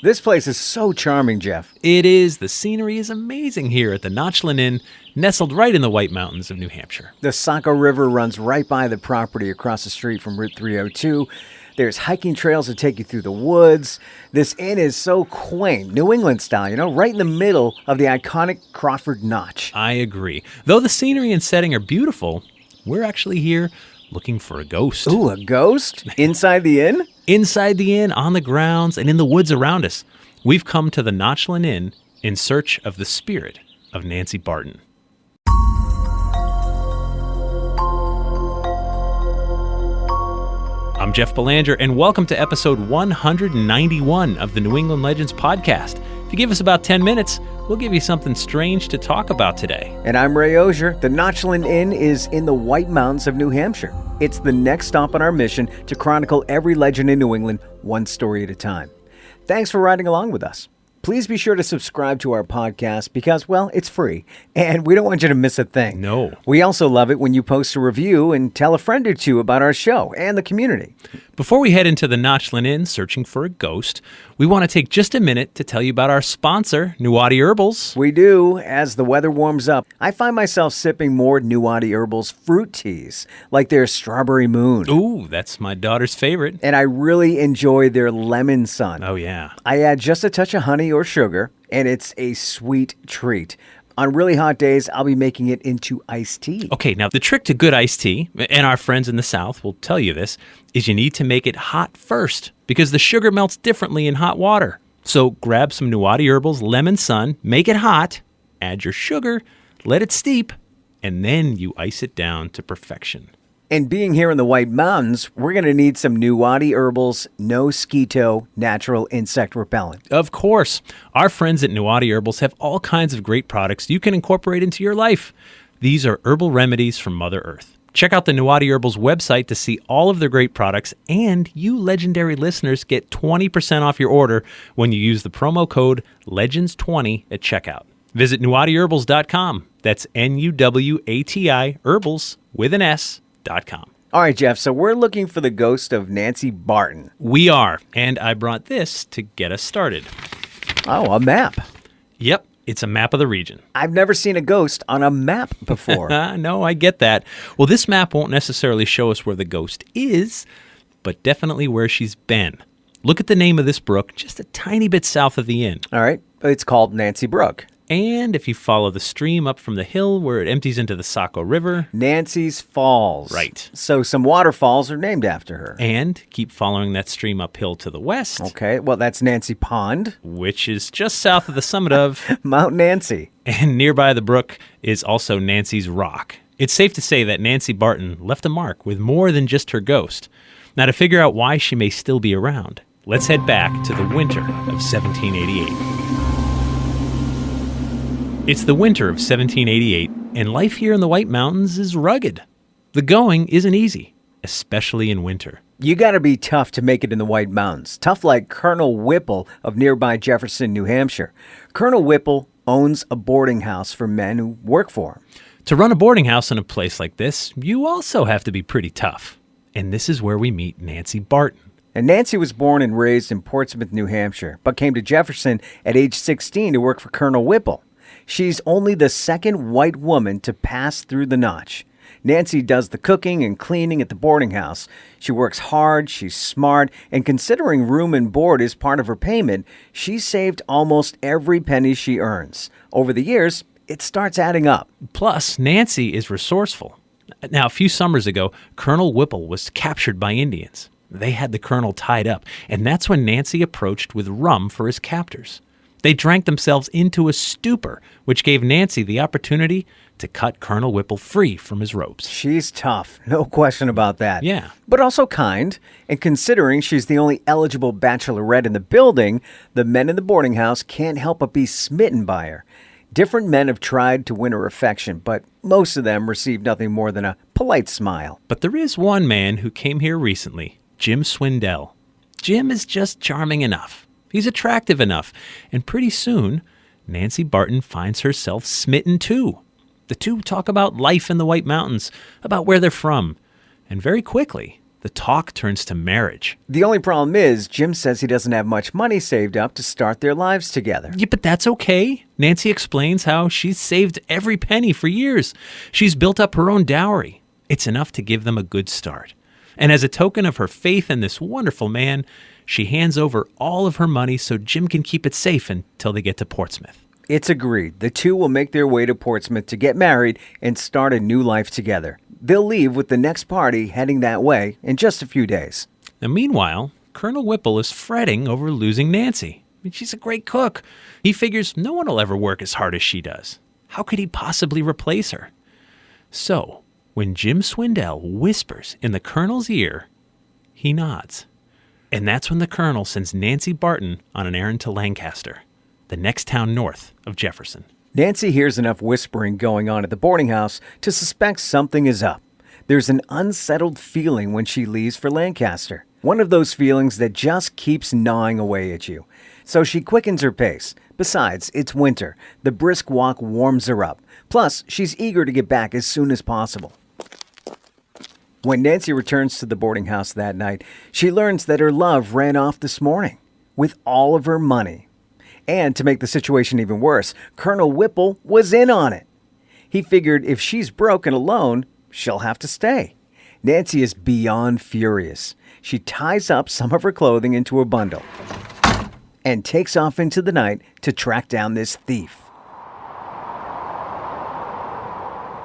This place is so charming, Jeff. It is. The scenery is amazing here at the Notchland Inn, nestled right in the White Mountains of New Hampshire. The Saco River runs right by the property across the street from Route 302. There's hiking trails that take you through the woods. This inn is so quaint, New England style, right in the middle of the iconic Crawford Notch. I agree. Though the scenery and setting are beautiful, we're actually here looking for a ghost. Ooh, a ghost? Inside the inn? Inside the inn, on the grounds, and in the woods around us. We've come to the Notchland Inn in search of the spirit of Nancy Barton. I'm Jeff Belanger, and welcome to episode 191 of the New England Legends podcast. If you give us about 10 minutes, we'll give you something strange to talk about today. And I'm Ray Auger. The Notchland Inn is in the White Mountains of New Hampshire. It's the next stop on our mission to chronicle every legend in New England, one story at a time. Thanks for riding along with us. Please be sure to subscribe to our podcast because, well, it's free, and we don't want you to miss a thing. No. We also love it when you post a review and tell a friend or two about our show and the community. Before we head into the Notchland Inn searching for a ghost, we want to take just a minute to tell you about our sponsor, Nuati Herbals. We do. As the weather warms up, I find myself sipping more Nuati Herbals fruit teas, like their Strawberry Moon. Ooh, that's my daughter's favorite. And I really enjoy their Lemon Sun. Oh, yeah. I add just a touch of honey or sugar, and it's a sweet treat. On really hot days, I'll be making it into iced tea. Okay, now the trick to good iced tea, and our friends in the South will tell you this, is you need to make it hot first because the sugar melts differently in hot water. So grab some Nuati Herbals Lemon Sun, make it hot, add your sugar, let it steep, and then you ice it down to perfection. And being here in the White Mountains, we're going to need some Nuati Herbals No Skeeto Natural Insect Repellent. Of course. Our friends at Nuati Herbals have all kinds of great products you can incorporate into your life. These are herbal remedies from Mother Earth. Check out the Nuati Herbals website to see all of their great products, and you legendary listeners get 20% off your order when you use the promo code LEGENDS20 at checkout. Visit NuatiHerbals.com. That's Nuwati Herbals with an S.com. All right, Jeff, so we're looking for the ghost of Nancy Barton. We are, and I brought this to get us started. Oh, a map. Yep, it's a map of the region. I've never seen a ghost on a map before. No, I get that. Well, this map won't necessarily show us where the ghost is, but definitely where she's been. Look at the name of this brook, just a tiny bit south of the inn. All right, it's called Nancy Brook. And if you follow the stream up from the hill where it empties into the Saco River. Nancy's Falls. Right. So some waterfalls are named after her. And keep following that stream uphill to the west. Okay, well, that's Nancy Pond. Which is just south of the summit of Mount Nancy. And nearby the brook is also Nancy's Rock. It's safe to say that Nancy Barton left a mark with more than just her ghost. Now, to figure out why she may still be around, let's head back to the winter of 1788. It's the winter of 1788, and life here in the White Mountains is rugged. The going isn't easy, especially in winter. You gotta be tough to make it in the White Mountains. Tough like Colonel Whipple of nearby Jefferson, New Hampshire. Colonel Whipple owns a boarding house for men who work for him. To run a boarding house in a place like this, you also have to be pretty tough. And this is where we meet Nancy Barton. And Nancy was born and raised in Portsmouth, New Hampshire, but came to Jefferson at age 16 to work for Colonel Whipple. She's only the second white woman to pass through the Notch. Nancy does the cooking and cleaning at the boarding house. She works hard, she's smart, and considering room and board is part of her payment, she's saved almost every penny she earns. Over the years, it starts adding up. Plus, Nancy is resourceful. Now, a few summers ago, Colonel Whipple was captured by Indians. They had the colonel tied up, and that's when Nancy approached with rum for his captors. They drank themselves into a stupor, which gave Nancy the opportunity to cut Colonel Whipple free from his ropes. She's tough, no question about that. Yeah. But also kind, and considering she's the only eligible bachelorette in the building, the men in the boarding house can't help but be smitten by her. Different men have tried to win her affection, but most of them received nothing more than a polite smile. But there is one man who came here recently, Jim Swindell. Jim is just charming enough. He's attractive enough, and pretty soon, Nancy Barton finds herself smitten too. The two talk about life in the White Mountains, about where they're from, and very quickly, The talk turns to marriage. The only problem is, Jim says he doesn't have much money saved up to start their lives together. Yeah, but that's okay. Nancy explains how she's saved every penny for years. She's built up her own dowry. It's enough to give them a good start. And as a token of her faith in this wonderful man, she hands over all of her money so Jim can keep it safe until they get to Portsmouth. It's agreed. The two will make their way to Portsmouth to get married and start a new life together. They'll leave with the next party heading that way in just a few days. Now, meanwhile, Colonel Whipple is fretting over losing Nancy. She's a great cook. He figures no one will ever work as hard as she does. How could he possibly replace her? So, when Jim Swindell whispers in the Colonel's ear, he nods. And that's when the Colonel sends Nancy Barton on an errand to Lancaster, the next town north of Jefferson. Nancy hears enough whispering going on at the boarding house to suspect something is up. There's an unsettled feeling when she leaves for Lancaster. One of those feelings that just keeps gnawing away at you. So she quickens her pace. Besides, it's winter. The brisk walk warms her up. Plus, she's eager to get back as soon as possible. When Nancy returns to the boarding house that night, she learns that her love ran off this morning with all of her money. And to make the situation even worse, Colonel Whipple was in on it. He figured if she's broke and alone, she'll have to stay. Nancy is beyond furious. She ties up some of her clothing into a bundle and takes off into the night to track down this thief.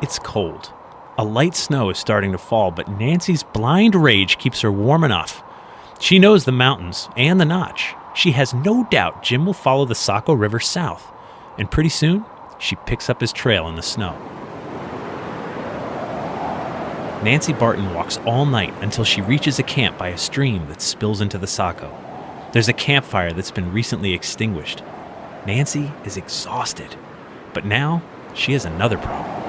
It's cold. A light snow is starting to fall, but Nancy's blind rage keeps her warm enough. She knows the mountains and the Notch. She has no doubt Jim will follow the Saco River south, and pretty soon, she picks up his trail in the snow. Nancy Barton walks all night until she reaches a camp by a stream that spills into the Saco. There's a campfire that's been recently extinguished. Nancy is exhausted, but now she has another problem.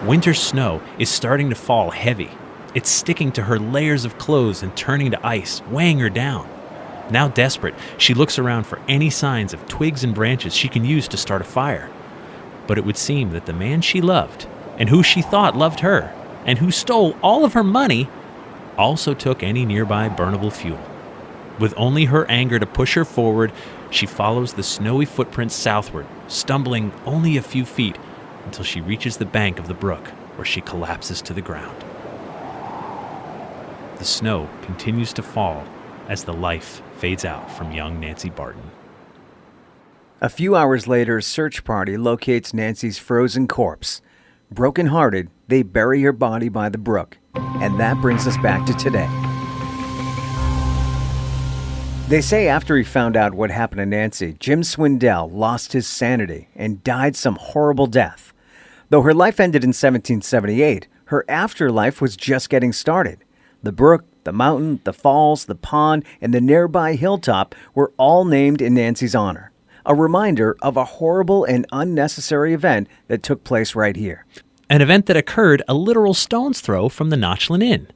Winter snow is starting to fall heavy. It's sticking to her layers of clothes and turning to ice, weighing her down. Now desperate, she looks around for any signs of twigs and branches she can use to start a fire. But it would seem that the man she loved, and who she thought loved her, and who stole all of her money, also took any nearby burnable fuel. With only her anger to push her forward, she follows the snowy footprints southward, stumbling only a few feet until she reaches the bank of the brook, where she collapses to the ground. The snow continues to fall as the life fades out from young Nancy Barton. A few hours later, a search party locates Nancy's frozen corpse. Broken-hearted, they bury her body by the brook. And that brings us back to today. They say after he found out what happened to Nancy, Jim Swindell lost his sanity and died some horrible death. Though her life ended in 1778, her afterlife was just getting started. The brook, the mountain, the falls, the pond, and the nearby hilltop were all named in Nancy's honor. A reminder of a horrible and unnecessary event that took place right here. An event that occurred a literal stone's throw from the Notchland Inn.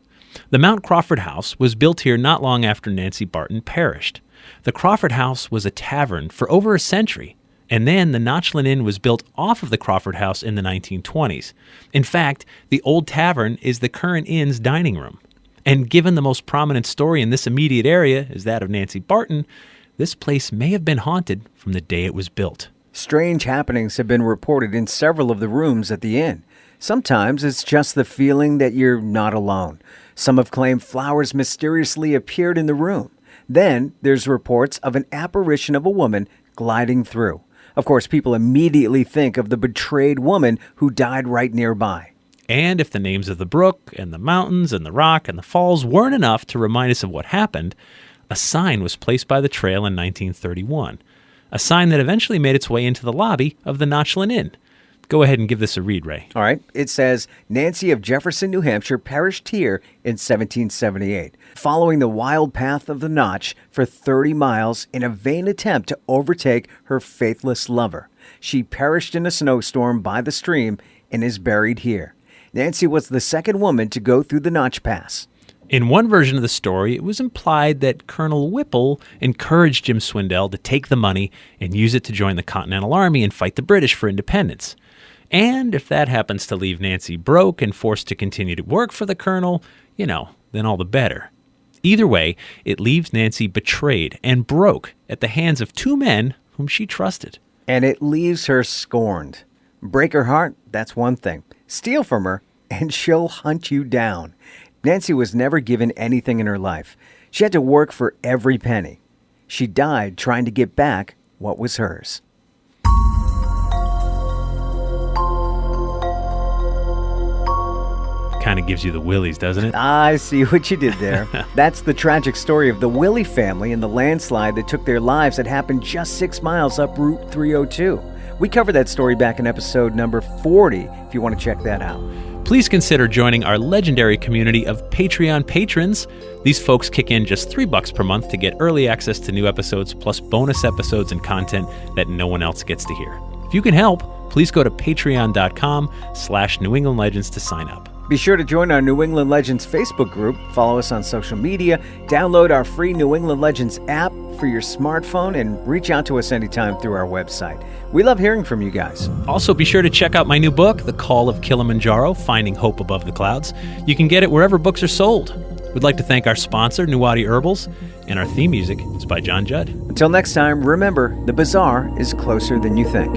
The Mount Crawford House was built here not long after Nancy Barton perished. The Crawford House was a tavern for over a century, and then the Notchland Inn was built off of the Crawford House in the 1920s. In fact, the old tavern is the current inn's dining room. And given the most prominent story in this immediate area is that of Nancy Barton, this place may have been haunted from the day it was built. Strange happenings have been reported in several of the rooms at the inn. Sometimes it's just the feeling that you're not alone. Some have claimed flowers mysteriously appeared in the room. Then there's reports of an apparition of a woman gliding through. Of course, people immediately think of the betrayed woman who died right nearby. And if the names of the brook and the mountains and the rock and the falls weren't enough to remind us of what happened, a sign was placed by the trail in 1931. A sign that eventually made its way into the lobby of the Notchland Inn. Go ahead and give this a read, Ray. All right. It says, Nancy of Jefferson, New Hampshire, perished here in 1778, following the wild path of the Notch for 30 miles in a vain attempt to overtake her faithless lover. She perished in a snowstorm by the stream and is buried here. Nancy was the second woman to go through the Notch Pass. In one version of the story, it was implied that Colonel Whipple encouraged Jim Swindell to take the money and use it to join the Continental Army and fight the British for independence. And if that happens to leave Nancy broke and forced to continue to work for the colonel, then all the better. Either way, it leaves Nancy betrayed and broke at the hands of two men whom she trusted. And it leaves her scorned. Break her heart, that's one thing. Steal from her, and she'll hunt you down. Nancy was never given anything in her life. She had to work for every penny. She died trying to get back what was hers. Kind of gives you the willies, doesn't it? I see what you did there. That's the tragic story of the Willie family and the landslide that took their lives that happened just 6 miles up Route 302. We covered that story back in episode number 40, if you want to check that out. Please consider joining our legendary community of Patreon patrons. These folks kick in just $3 per month to get early access to new episodes, plus bonus episodes and content that no one else gets to hear. If you can help, please go to patreon.com/New England Legends to sign up. Be sure to join our New England Legends Facebook group, follow us on social media, download our free New England Legends app for your smartphone, and reach out to us anytime through our website. We love hearing from you guys. Also, be sure to check out my new book, The Call of Kilimanjaro, Finding Hope Above the Clouds. You can get it wherever books are sold. We'd like to thank our sponsor, Nuwadi Herbals, and our theme music is by John Judd. Until next time, remember, the bazaar is closer than you think.